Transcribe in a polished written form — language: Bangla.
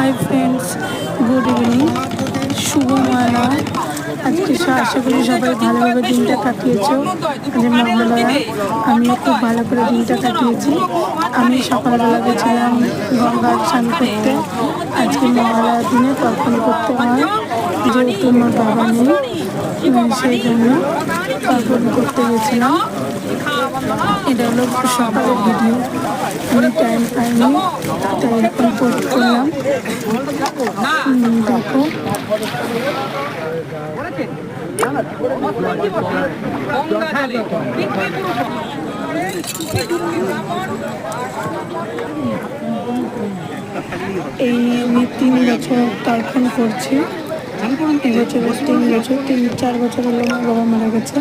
হাই ফ্রেন্ডস, গুড ইভিনিং, শুভ মহালয়া। আজকে আশা করি সবাই ভালোভাবে দিনটা কাটিয়েছো। আজ মহালয়া, আমিও খুব ভালো করে দিনটা কাটিয়েছি। আমি সকালবেলা গেছিলাম গঙ্গার স্নান করতে। আজকে মহালয়ার দিনে তর্পণ করতে হয়, যেহেতু আমার বাবা নেই, সেই জন্য তর্পণ করতে গেছিলাম। এটা হলো সকালের ভিডিও, আমি টাইম পাইনি তাই এখন পোস্ট করলাম। দেখো এই আমি 3 বছর তর্পণ করছি। এবছর 3 বছর 4 বছর হলো আমার বাবা মারা গেছে।